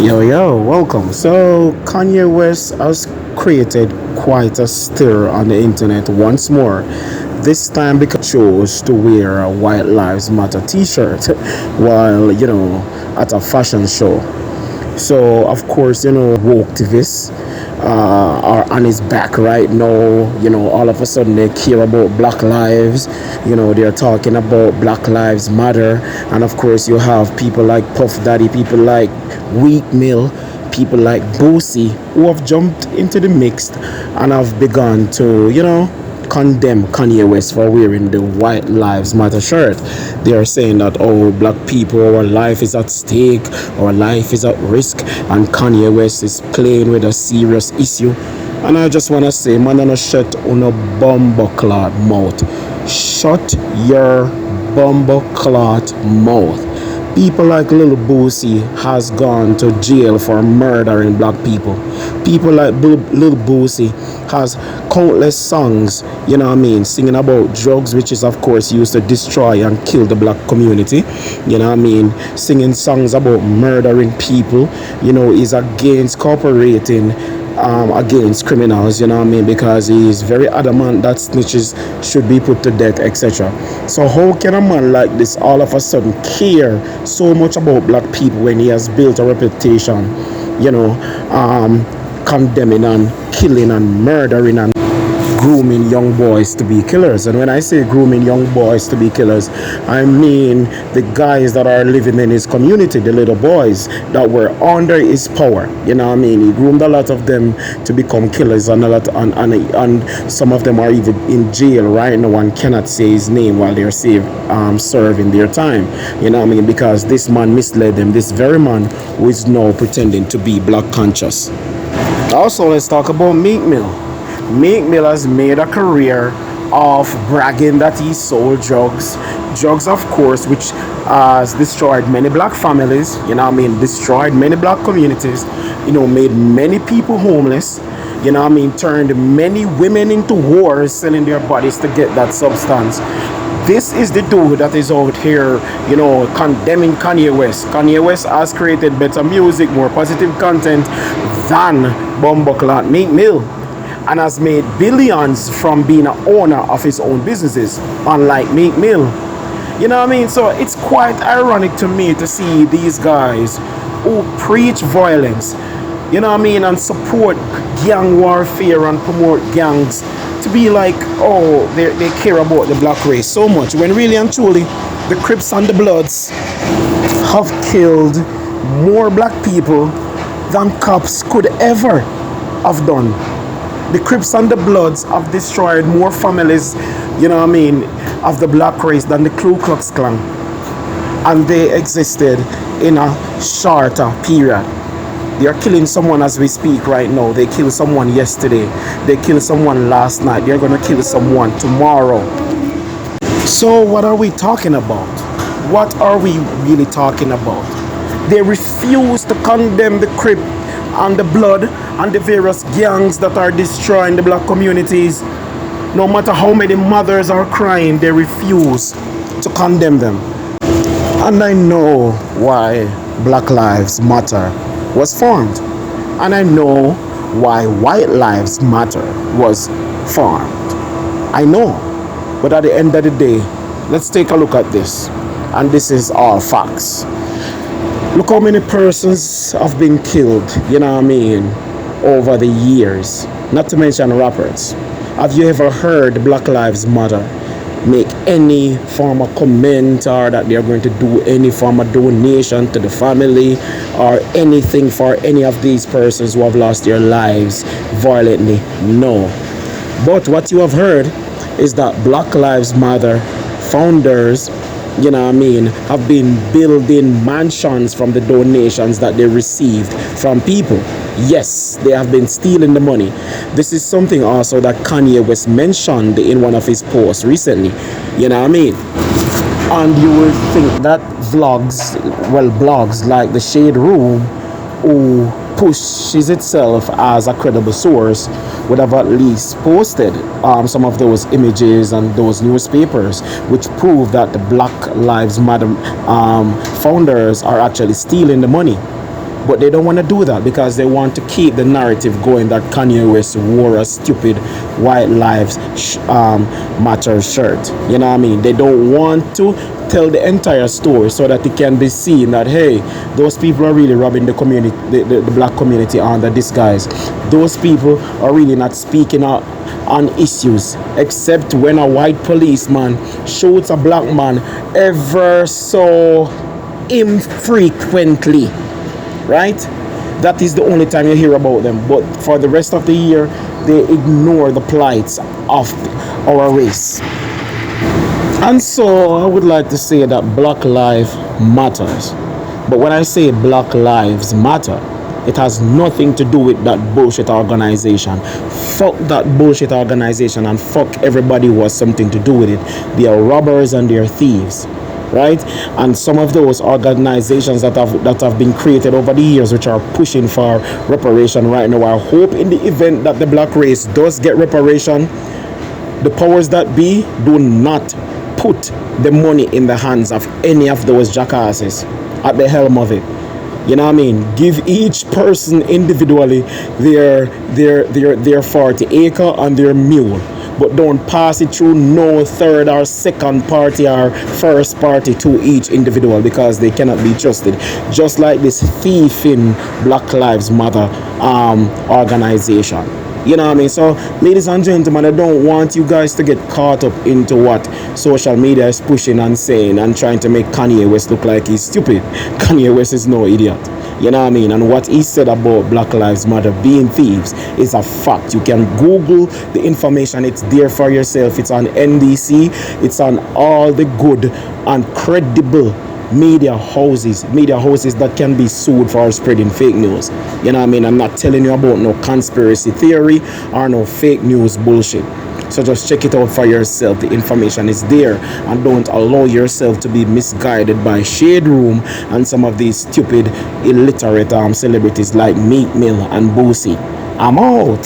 Yo, yo, welcome. So, Kanye West has created quite a stir on the internet once more. This time because he chose to wear a White Lives Matter t shirt while, at a fashion show. So, of course, woke activists are on his back right now. All of a sudden they care about Black lives. They're talking about Black Lives Matter. And of course, you have people like Puff Daddy, people like Weak Mill, people like Boosie who have jumped into the mix and have begun to, condemn Kanye West for wearing the White Lives Matter shirt. They are saying that, oh, black people, our life is at stake, our life is at risk, and Kanye West is playing with a serious issue. And I just want to say, man, no shut on a bumbleclot mouth. Shut your bumbleclot mouth. People like Lil Boosie has gone to jail for murdering black people. People like Lil Boosie has countless songs, singing about drugs, which is of course used to destroy and kill the black community. Singing songs about murdering people, is against cooperating against criminals, because he is very adamant that snitches should be put to death, etc. So how can a man like this all of a sudden care so much about black people when he has built a reputation, condemning and killing and murdering and grooming young boys to be killers? And when I say grooming young boys to be killers, I mean the guys that are living in his community, the little boys that were under his power. He groomed a lot of them to become killers, and and some of them are even in jail right now and cannot say his name while they're serving their time. Because this man misled them. This very man who is now pretending to be black conscious. Also, let's talk about Meek Mill. Meek Mill has made a career of bragging that he sold drugs. Drugs, of course, which has destroyed many black families, destroyed many black communities, made many people homeless, turned many women into whores selling their bodies to get that substance. This is the dude that is out here, condemning Kanye West. Kanye West has created better music, more positive content than Bumbleclot Meek Mill, and has made billions from being an owner of his own businesses, unlike Meek Mill. So it's quite ironic to me to see these guys who preach violence, and support gang warfare and promote gangs to be like, oh, they care about the black race so much, when really and truly the Crips and the Bloods have killed more black people than cops could ever have done. The Crips and the Bloods have destroyed more families, of the black race than the Ku Klux Klan. And they existed in a shorter period. They are killing someone as we speak right now. They killed someone yesterday. They killed someone last night. They're going to kill someone tomorrow. So what are we talking about? What are we really talking about? They refuse to condemn the Crip and the Blood and the various gangs that are destroying the black communities. No matter how many mothers are crying, they refuse to condemn them. And I know why Black Lives Matter was formed. And I know why White Lives Matter was formed. I know. But at the end of the day, let's take a look at this. And this is all facts. Look how many persons have been killed, over the years. Not to mention rappers. Have you ever heard Black Lives Matter make any form of comment, or that they are going to do any form of donation to the family or anything for any of these persons who have lost their lives violently? No. But what you have heard is that Black Lives Matter founders, have been building mansions from the donations that they received from people. Yes, they have been stealing the money. This is something also that Kanye West mentioned in one of his posts recently. And you would think that blogs like The Shade Room, who pushes itself as a credible source, would have at least posted some of those images and those newspapers which prove that the Black Lives Matter founders are actually stealing the money. But they don't want to do that because they want to keep the narrative going that Kanye West wore a stupid White Lives Matter shirt. You know what I mean? They don't want to tell the entire story so that it can be seen that, hey, those people are really robbing the community, the black community under disguise. Those people are really not speaking out on issues, except when a white policeman shoots a black man ever so infrequently, right? That is the only time you hear about them. But for the rest of the year, they ignore the plights of our race. And so I would like to say that Black Lives Matters. But when I say Black Lives Matter, it has nothing to do with that bullshit organization. Fuck that bullshit organization and fuck everybody who has something to do with it. They are robbers and they are thieves, right? And some of those organizations that have been created over the years, which are pushing for reparation right now, I hope in the event that the black race does get reparation, the powers that be do not put the money in the hands of any of those jackasses at the helm of it. You know what I mean? Give each person individually their 40 acre and their mule. But don't pass it through no third or second party or first party to each individual, because they cannot be trusted. Just like this thieving Black Lives Matter organization. You know what I mean? So, ladies and gentlemen, I don't want you guys to get caught up into what social media is pushing and saying and trying to make Kanye West look like he's stupid. Kanye West is no idiot. You know what I mean? And what he said about Black Lives Matter being thieves is a fact. You can Google the information. It's there for yourself. It's on NBC. It's on all the good and credible media houses that can be sued for spreading fake news. You know what I mean? I'm not telling you about no conspiracy theory or no fake news bullshit. So just check it out for yourself. The information is there, and don't allow yourself to be misguided by Shade Room and some of these stupid illiterate celebrities like Meek Mill and Boosie. I'm out.